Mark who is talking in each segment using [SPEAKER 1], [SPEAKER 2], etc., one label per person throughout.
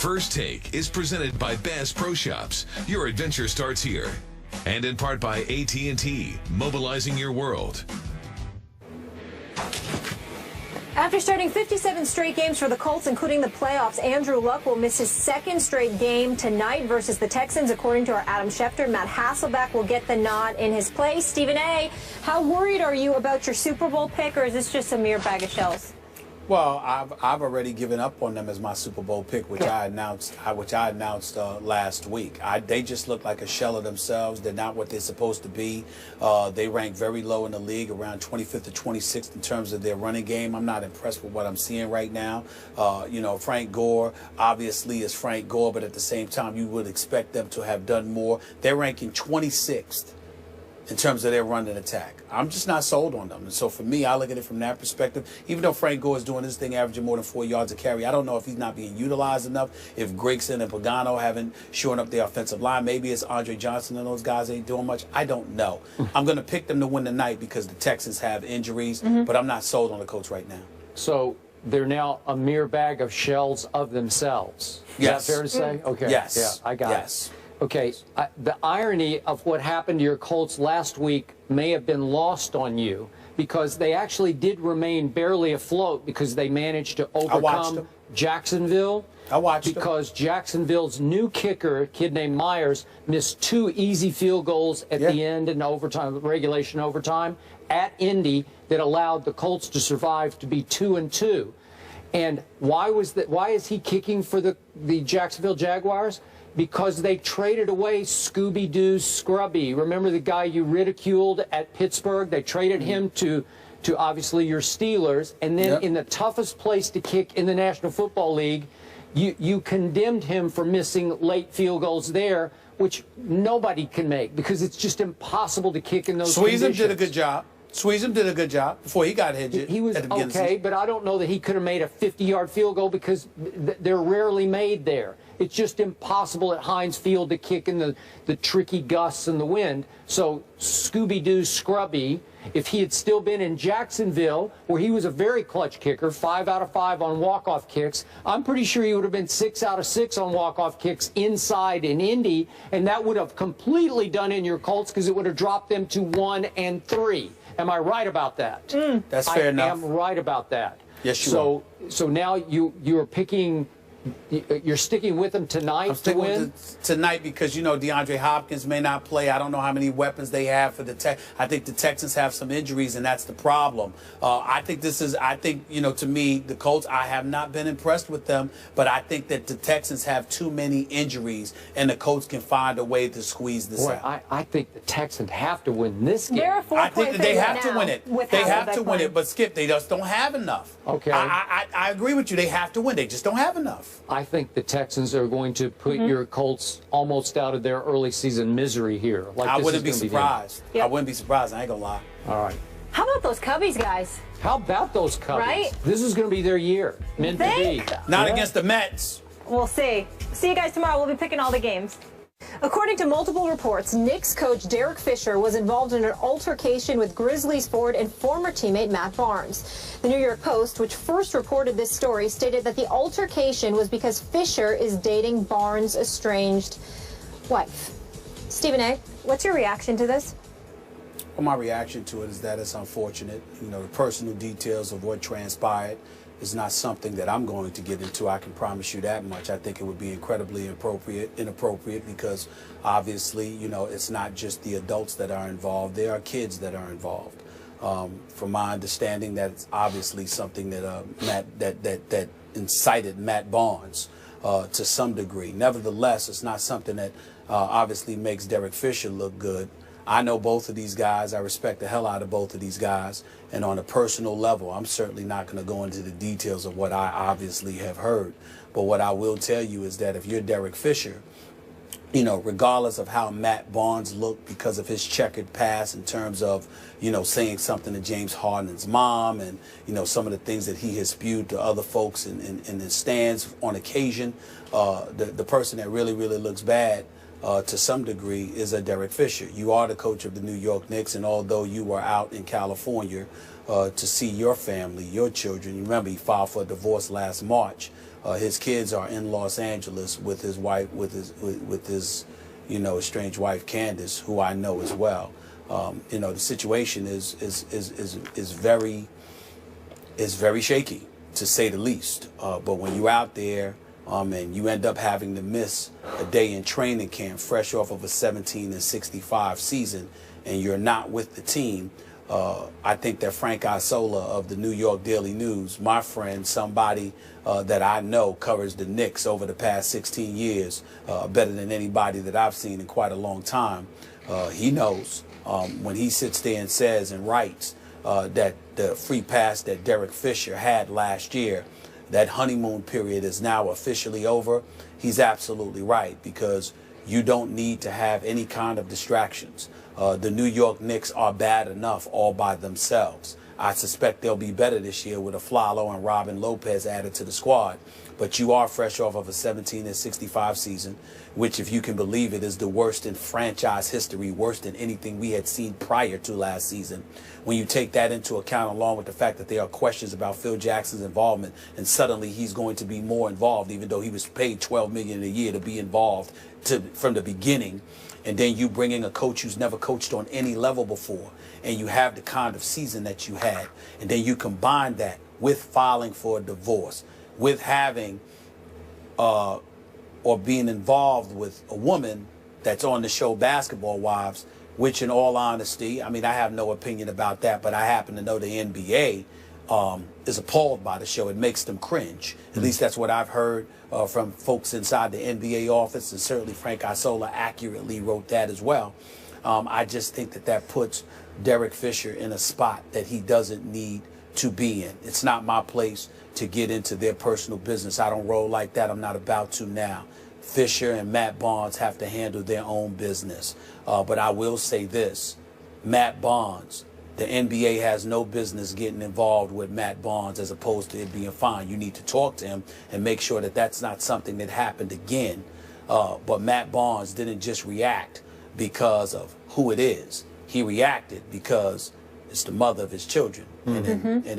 [SPEAKER 1] First Take is presented by Bass Pro Shops. Your adventure starts here. And in part by AT&T, mobilizing your world.
[SPEAKER 2] After starting 57 straight games for the Colts, including the playoffs, Andrew Luck will miss his second straight game tonight versus the Texans. According to our Adam Schefter, Matt Hasselbeck will get the nod in his place. Stephen A., how worried are you about your Super Bowl pick, or is this just a mere bag of shells?
[SPEAKER 3] Well, I've already given up on them as my Super Bowl pick, which I announced last week. They just look like a shell of themselves. They're not what they're supposed to be. They rank very low in the league, around 25th or 26th in terms of their running game. I'm not impressed with what I'm seeing right now. Frank Gore obviously is Frank Gore, but at the same time, you would expect them to have done more. They're ranking 26th. In terms of their run and attack. I'm just not sold on them. And so for me, I look at it from that perspective. Even though Frank Gore is doing his thing, averaging more than 4 yards a carry, I don't know if he's not being utilized enough, if Gregson and Pagano haven't shown up the offensive line. Maybe it's Andre Johnson and those guys ain't doing much. I don't know. I'm going to pick them to win tonight because the Texans have injuries, but I'm not sold on the Colts right now.
[SPEAKER 4] So they're now a mere bag of shells of themselves. Is that fair to say? Okay.
[SPEAKER 3] Yes.
[SPEAKER 4] Yeah, I got
[SPEAKER 3] it.
[SPEAKER 4] Okay, the irony of what happened to your Colts last week may have been lost on you because they actually did remain barely afloat because they managed to overcome Jacksonville.
[SPEAKER 3] I watched them.
[SPEAKER 4] Because Jacksonville's new kicker, a kid named Myers, missed 2 easy field goals at the end in overtime, regulation overtime, at Indy that allowed the Colts to survive to be 2-2. And why is he kicking for the Jacksonville Jaguars? Because they traded away Scooby-Doo Scrubby. Remember the guy you ridiculed at Pittsburgh? They traded him to obviously your Steelers. And then in the toughest place to kick in the National Football League, you condemned him for missing late field goals there, which nobody can make because it's just impossible to kick in those conditions.
[SPEAKER 3] Did a good job. Sweezum did a good job before he got hit.
[SPEAKER 4] He was okay, but I don't know that he could have made a 50-yard field goal because they're rarely made there. It's just impossible at Heinz Field to kick in the tricky gusts and the wind. So Scooby-Doo Scrubby, if he had still been in Jacksonville, where he was a very clutch kicker, 5 out of 5 on walk-off kicks, I'm pretty sure he would have been 6 out of 6 on walk-off kicks inside in Indy, and that would have completely done in your Colts because it would have dropped them to 1-3. Am I right about that?
[SPEAKER 3] That's fair enough.
[SPEAKER 4] I am right about that.
[SPEAKER 3] Yes, you are.
[SPEAKER 4] So now you're picking. You're sticking with them tonight to win?
[SPEAKER 3] Tonight because, DeAndre Hopkins may not play. I don't know how many weapons they have for the I think the Texans have some injuries, and that's the problem. I think, to me, the Colts, I have not been impressed with them, but I think that the Texans have too many injuries, and the Colts can find a way to squeeze this out.
[SPEAKER 4] I think the Texans have to win this game.
[SPEAKER 3] I think that they have to win it. They have to win it, but Skip, they just don't have enough.
[SPEAKER 4] Okay.
[SPEAKER 3] I agree with you. They have to win. They just don't have enough.
[SPEAKER 4] I think the Texans are going to put your Colts almost out of their early season misery here.
[SPEAKER 3] I wouldn't be surprised. I wouldn't be surprised. I ain't going to lie.
[SPEAKER 4] All right.
[SPEAKER 2] How about those Cubbies, guys?
[SPEAKER 4] How about those Cubbies?
[SPEAKER 2] Right?
[SPEAKER 4] This is going to be their year. Meant to be.
[SPEAKER 3] Not against the Mets.
[SPEAKER 2] We'll see. See you guys tomorrow. We'll be picking all the games. According to multiple reports, Knicks coach Derek Fisher was involved in an altercation with Grizzlies forward and former teammate Matt Barnes. The New York Post, which first reported this story, stated that the altercation was because Fisher is dating Barnes' estranged wife. Stephen A., what's your reaction to this?
[SPEAKER 3] Well, my reaction to it is that it's unfortunate. The personal details of what transpired is not something that I'm going to get into. I can promise you that much. I think it would be incredibly inappropriate because obviously, it's not just the adults that are involved. There are kids that are involved. From my understanding, that's obviously something that that incited Matt Barnes to some degree. Nevertheless, it's not something that obviously makes Derek Fisher look good. I know both of these guys. I respect the hell out of both of these guys. And on a personal level, I'm certainly not going to go into the details of what I obviously have heard. But what I will tell you is that if you're Derek Fisher, regardless of how Matt Barnes looked because of his checkered past in terms of, saying something to James Harden's mom and, some of the things that he has spewed to other folks in the stands on occasion, the person that really, really looks bad to some degree is a Derek Fisher. You are the coach of the New York Knicks, and although you were out in California to see your family, your children, you remember he filed for a divorce last March, His kids are in Los Angeles with his wife, with his estranged wife Candace, who I know as well. The situation is very shaky, to say the least. But when you're out there and you end up having to miss a day in training camp, fresh off of a 17-65 season, and you're not with the team, I think that Frank Isola of the New York Daily News, my friend, somebody that I know covers the Knicks over the past 16 years, better than anybody that I've seen in quite a long time, he knows when he sits there and says and writes that the free pass that Derek Fisher had last year, that honeymoon period is now officially over. He's absolutely right, because you don't need to have any kind of distractions. The New York Knicks are bad enough all by themselves. I suspect they'll be better this year with Aflalo and Robin Lopez added to the squad. But you are fresh off of a 17-65 season, which, if you can believe it, is the worst in franchise history, worse than anything we had seen prior to last season. When you take that into account, along with the fact that there are questions about Phil Jackson's involvement, and suddenly he's going to be more involved, even though he was paid $12 million a year to be involved from the beginning. And then you bring in a coach who's never coached on any level before, and you have the kind of season that you had, and then you combine that with filing for a divorce, with having or being involved with a woman that's on the show Basketball Wives, which, in all honesty, I mean, I have no opinion about that, but I happen to know the NBA is appalled by the show. It makes them cringe. At least that's what I've heard from folks inside the NBA office, and certainly Frank Isola accurately wrote that as well. I just think that puts Derek Fisher in a spot that he doesn't need to be in. It's not my place to get into their personal business. I don't roll like that. I'm not about to now. Fisher and Matt Barnes have to handle their own business. But I will say this, Matt Barnes, the NBA has no business getting involved with Matt Barnes as opposed to it being fine. You need to talk to him and make sure that that's not something that happened again. But Matt Barnes didn't just react because of who it is. He reacted because it's the mother of his children. And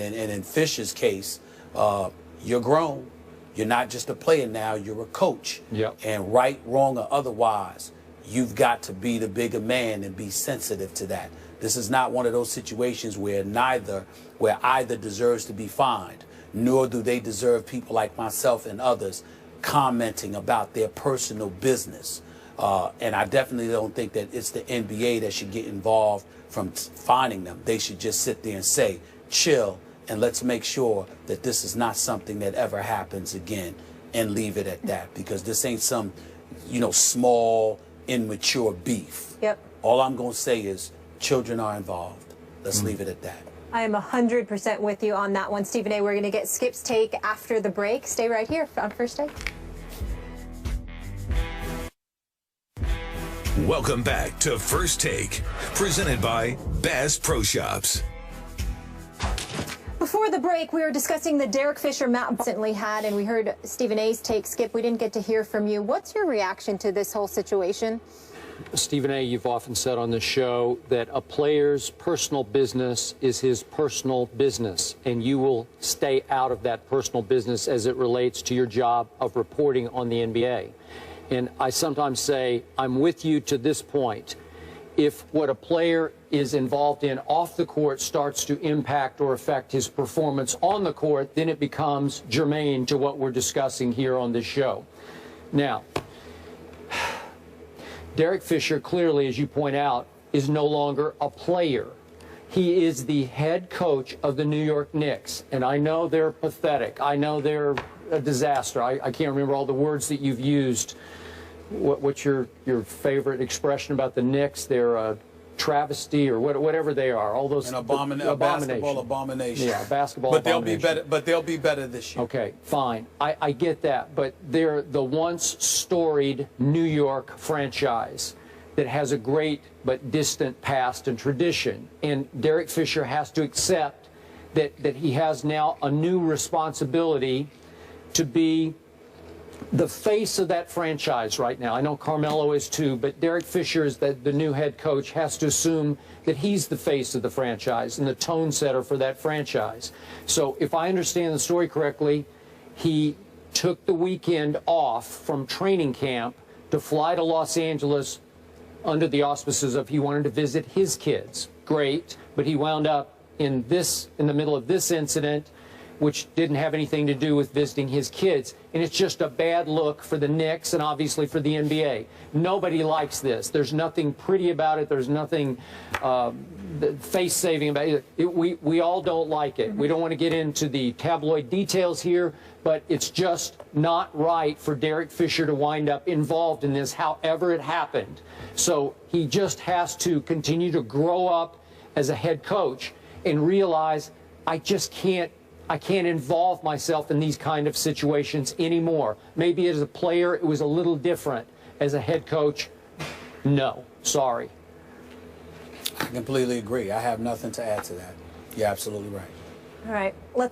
[SPEAKER 3] in Fisher's case, you're grown. You're not just a player now, you're a coach. Yep. And right, wrong, or otherwise, you've got to be the bigger man and be sensitive to that. This is not one of those situations where either deserves to be fined, nor do they deserve people like myself and others commenting about their personal business. And I definitely don't think that it's the NBA that should get involved from fining them. They should just sit there and say, chill, and let's make sure that this is not something that ever happens again, and leave it at that, because this ain't some, small, immature beef. Yep. All I'm going to say is children are involved. Let's leave it at that.
[SPEAKER 2] I am 100% with you on that one, Stephen A. We're going to get Skip's take after the break. Stay right here on First Take.
[SPEAKER 1] Welcome back to First Take, presented by Bass Pro Shops.
[SPEAKER 2] Before the break, we were discussing the Derek Fisher Matt recently had, and we heard Stephen A.'s take. Skip, we didn't get to hear from you. What's your reaction to this whole situation?
[SPEAKER 4] Stephen A., you've often said on the show that a player's personal business is his personal business, and you will stay out of that personal business as it relates to your job of reporting on the NBA. And I sometimes say, I'm with you to this point. If what a player is involved in off the court starts to impact or affect his performance on the court, then it becomes germane to what we're discussing here on this show. Now, Derek Fisher, clearly, as you point out, is no longer a player. He is the head coach of the New York Knicks. And I know they're pathetic. I know they're a disaster. I can't remember all the words that you've used. What's your favorite expression about the Knicks? They're a travesty or whatever they are. All those
[SPEAKER 3] a basketball abomination.
[SPEAKER 4] Yeah, basketball
[SPEAKER 3] but
[SPEAKER 4] abomination.
[SPEAKER 3] They'll be better this year.
[SPEAKER 4] Okay, fine. I get that, but they're the once storied New York franchise that has a great but distant past and tradition. And Derek Fisher has to accept that he has now a new responsibility to be the face of that franchise right now. I know Carmelo is too, but Derek Fisher, is the new head coach, has to assume that he's the face of the franchise and the tone setter for that franchise. So if I understand the story correctly, he took the weekend off from training camp to fly to Los Angeles under the auspices of he wanted to visit his kids. Great, but he wound up in the middle of this incident, which didn't have anything to do with visiting his kids. And it's just a bad look for the Knicks and obviously for the NBA. Nobody likes this. There's nothing pretty about it. There's nothing face-saving about it. We all don't like it. We don't want to get into the tabloid details here, but it's just not right for Derek Fisher to wind up involved in this, however it happened. So he just has to continue to grow up as a head coach and realize, I can't involve myself in these kind of situations anymore. Maybe as a player, it was a little different. As a head coach, no, sorry.
[SPEAKER 3] I completely agree. I have nothing to add to that. You're absolutely right.
[SPEAKER 2] All right, let's